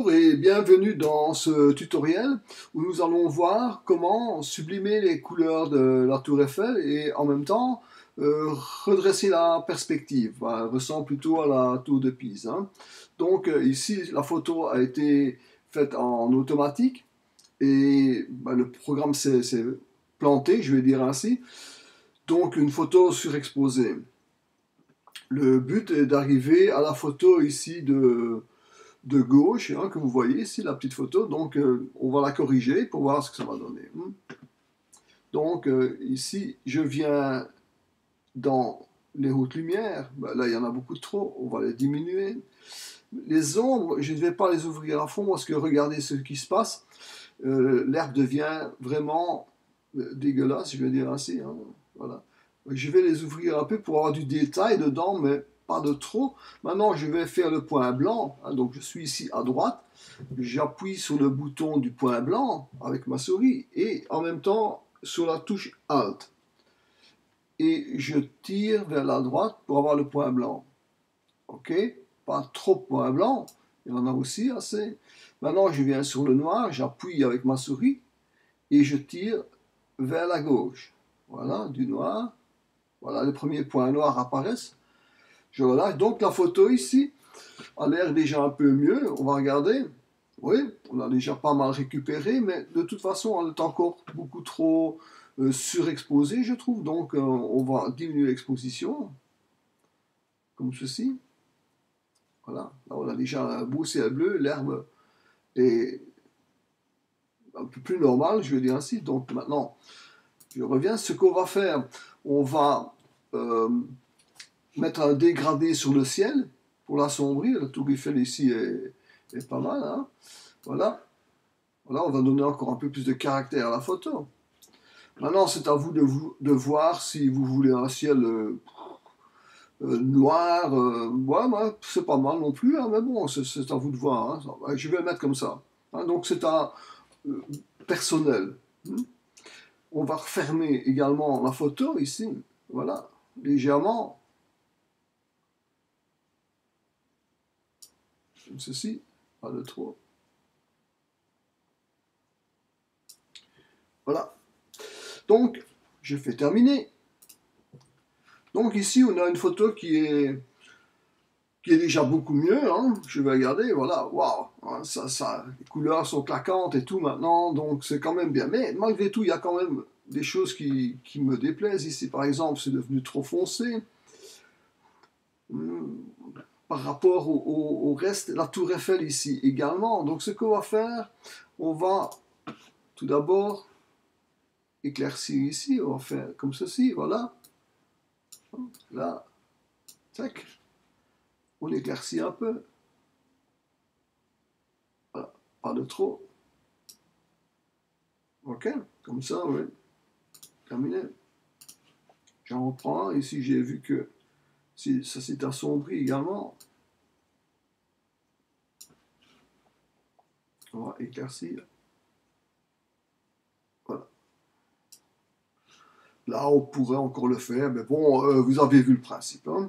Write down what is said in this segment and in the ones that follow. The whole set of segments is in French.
Bonjour et bienvenue dans ce tutoriel où nous allons voir comment sublimer les couleurs de la tour Eiffel et en même temps redresser la perspective. Voilà, elle ressemble plutôt à la tour de Pise, hein. Donc ici la photo a été faite en automatique et le programme s'est planté, je vais dire ainsi. Donc une photo surexposée. Le but est d'arriver à la photo ici de gauche, hein, que vous voyez ici, la petite photo. Donc, on va la corriger pour voir ce que ça va donner. Donc, ici, je viens dans les hautes lumières. Ben, là, il y en a beaucoup trop. On va les diminuer. Les ombres, je ne vais pas les ouvrir à fond parce que regardez ce qui se passe. L'herbe devient vraiment dégueulasse, je vais dire ainsi, hein. Voilà. Je vais les ouvrir un peu pour avoir du détail dedans, mais pas de trop. Maintenant, je vais faire le point blanc, hein. Donc, je suis ici à droite. J'appuie sur le bouton du point blanc avec ma souris et en même temps sur la touche Alt. Et je tire vers la droite pour avoir le point blanc. OK? Pas trop de points blancs. Il y en a aussi assez. Maintenant, je viens sur le noir, j'appuie avec ma souris et je tire vers la gauche. Voilà, du noir. Voilà, les premiers points noirs apparaissent. Je relâche. Donc la photo ici a l'air déjà un peu mieux. On va regarder. Oui, on a déjà pas mal récupéré, mais de toute façon, elle est encore beaucoup trop surexposée, je trouve. Donc on va diminuer l'exposition, comme ceci. Voilà, là on a déjà un beau ciel bleu, l'herbe est un peu plus normale, je vais dire ainsi. Donc maintenant, je reviens. Ce qu'on va faire, on va mettre un dégradé sur le ciel pour l'assombrir. La tour Eiffel ici est pas mal, hein. Voilà. Voilà, on va donner encore un peu plus de caractère à la photo. Maintenant, c'est à vous de voir si vous voulez un ciel noir. Ouais, c'est pas mal non plus, hein, mais bon, c'est à vous de voir, hein. Je vais le mettre comme ça, hein. Donc, c'est un euh, personnel. On va refermer également la photo ici. Voilà, légèrement, comme ceci, pas de trop. Voilà. Donc, je fais terminer. Donc ici, on a une photo qui est déjà beaucoup mieux, hein. Je vais regarder, voilà, waouh, hein, les couleurs sont claquantes et tout maintenant, donc c'est quand même bien. Mais malgré tout, il y a quand même des choses qui me déplaisent ici. Par exemple, c'est devenu trop foncé. Hum, Par rapport au reste, la tour Eiffel ici également. Donc ce qu'on va faire, on va tout d'abord éclaircir ici, on va faire comme ceci, voilà. Là, tac, on éclaircit un peu. Voilà, pas de trop. Ok, comme ça, oui. Terminé. J'en reprends un. Ici, j'ai vu que si ça s'est assombri également. On va éclaircir. Voilà. Là, on pourrait encore le faire, mais bon, vous avez vu le principe, hein.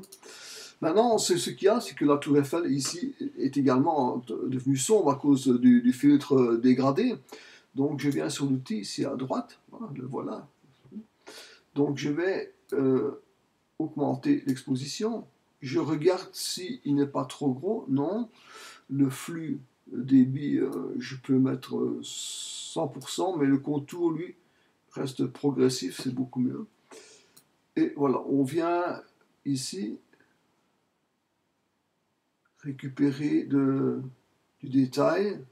Maintenant, ce qu'il y a, c'est que la tour Eiffel ici est également devenue sombre à cause du filtre dégradé. Donc, je viens sur l'outil ici à droite. Voilà, le voilà. Donc, je vais augmenter l'exposition. Je regarde s'il n'est pas trop gros. Non. Le flux débit, je peux mettre 100%, mais le contour, lui, reste progressif, c'est beaucoup mieux. Et voilà, on vient ici récupérer du détail,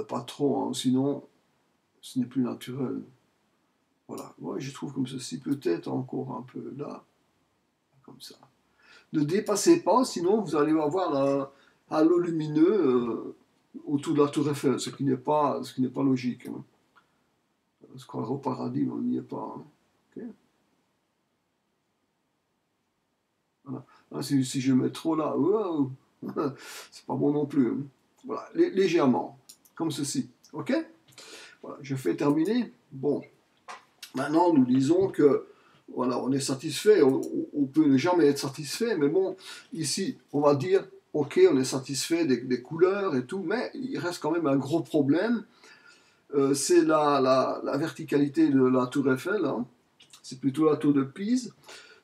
pas trop, hein, sinon ce n'est plus naturel. Voilà, moi je trouve comme ceci, peut-être encore un peu là, comme ça. Ne dépassez pas, sinon vous allez avoir un halo lumineux autour de la tour Eiffel, ce qui n'est pas logique, hein. On se croirait au paradis, mais on n'y est pas, hein. Okay. Voilà. Ah, si je mets trop là, wow, c'est pas bon non plus, hein. Voilà, légèrement, comme ceci. Ok? Voilà, je fais terminer. Bon, maintenant nous disons que voilà, on est satisfait, on peut ne jamais être satisfait, mais bon, ici, on va dire, ok, on est satisfait des couleurs et tout, mais il reste quand même un gros problème. C'est la verticalité de la tour Eiffel, hein. C'est plutôt la tour de Pise.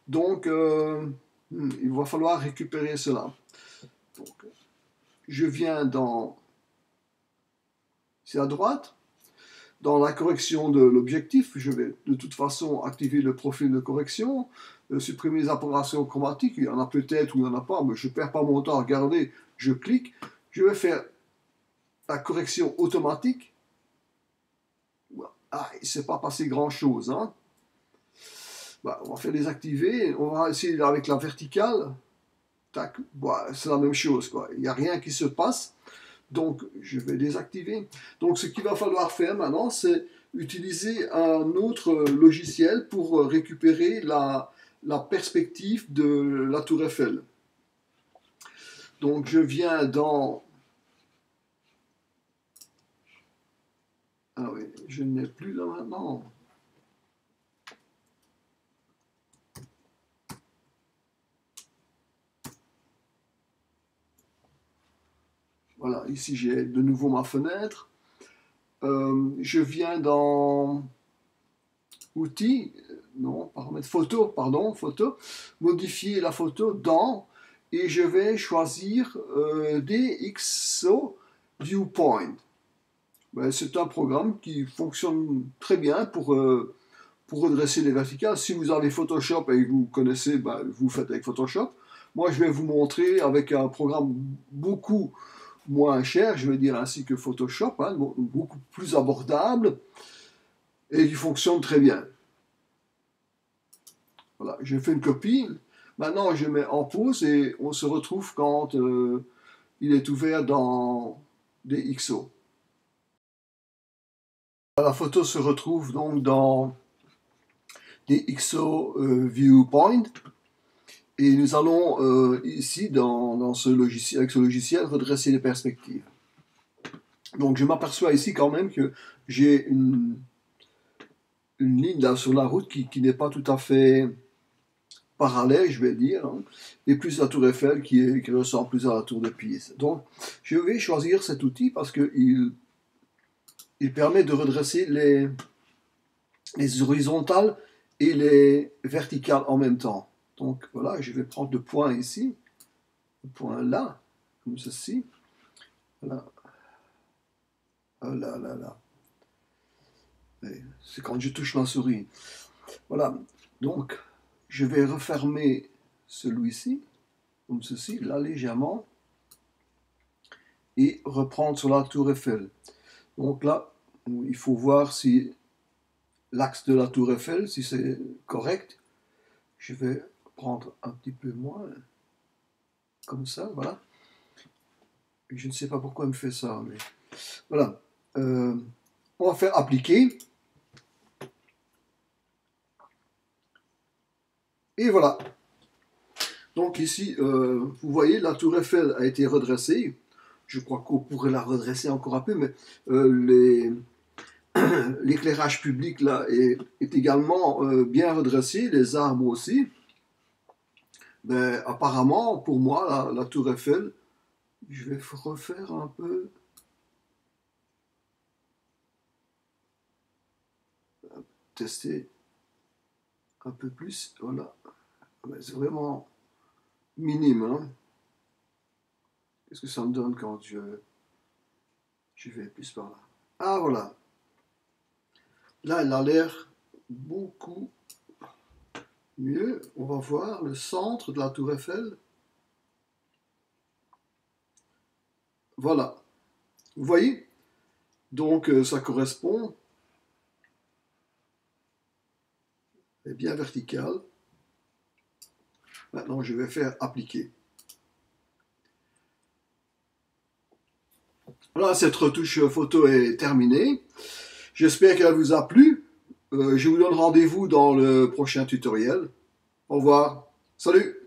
Donc, il va falloir récupérer cela. Donc, je viens dans... C'est à droite. Dans la correction de l'objectif, je vais de toute façon activer le profil de correction, supprimer les aberrations chromatiques, il y en a peut-être ou il n'y en a pas, mais je ne perds pas mon temps à regarder, je clique, je vais faire la correction automatique. Ah, il ne s'est pas passé grand-chose, hein. Bah, on va faire désactiver, on va essayer avec la verticale, tac, bah, c'est la même chose, quoi. Il n'y a rien qui se passe. Donc, je vais désactiver. Donc, ce qu'il va falloir faire maintenant, c'est utiliser un autre logiciel pour récupérer la perspective de la tour Eiffel. Donc, je viens dans... Ah oui, je n'ai plus là maintenant. Voilà, ici j'ai de nouveau ma fenêtre. Je viens dans outils, non, paramètres photo, pardon, photo, modifier la photo dans, et je vais choisir DxO Viewpoint. Ben, c'est un programme qui fonctionne très bien pour redresser les verticales. Si vous avez Photoshop et que vous connaissez, ben, vous faites avec Photoshop. Moi, je vais vous montrer avec un programme beaucoup moins cher, je vais dire ainsi que Photoshop, hein, beaucoup plus abordable et qui fonctionne très bien. Voilà, j'ai fait une copie. Maintenant, je mets en pause et on se retrouve quand il est ouvert dans DxO. La photo se retrouve donc dans DxO Viewpoint. Et nous allons ici, dans ce logiciel, avec ce logiciel, redresser les perspectives. Donc je m'aperçois ici quand même que j'ai une ligne là sur la route qui n'est pas tout à fait parallèle, je vais dire, hein, et plus la tour Eiffel qui ressemble plus à la tour de Pise. Donc je vais choisir cet outil parce qu'il permet de redresser les horizontales et les verticales en même temps. Donc voilà, je vais prendre le point ici, le point là, comme ceci. Voilà. Là, là, là. C'est quand je touche ma souris. Voilà. Donc, je vais refermer celui-ci, comme ceci, là légèrement, et reprendre sur la tour Eiffel. Donc là, il faut voir si l'axe de la tour Eiffel, si c'est correct. Je vais prendre un petit peu moins, comme ça, voilà. Je ne sais pas pourquoi il me fait ça, mais voilà. On va faire appliquer. Et voilà. Donc ici, vous voyez, la tour Eiffel a été redressée. Je crois qu'on pourrait la redresser encore un peu, mais l'éclairage public là est également bien redressé, les arbres aussi. Mais apparemment, pour moi, la tour Eiffel, je vais refaire un peu. Tester un peu plus, voilà. C'est vraiment minime, hein. Qu'est-ce que ça me donne quand je vais plus par là? Ah, voilà. Là, elle a l'air beaucoup mieux. On va voir le centre de la tour Eiffel. Voilà. Vous voyez? Donc, ça correspond. C'est bien vertical. Maintenant, je vais faire appliquer. Voilà, cette retouche photo est terminée. J'espère qu'elle vous a plu. Je vous donne rendez-vous dans le prochain tutoriel. Au revoir. Salut!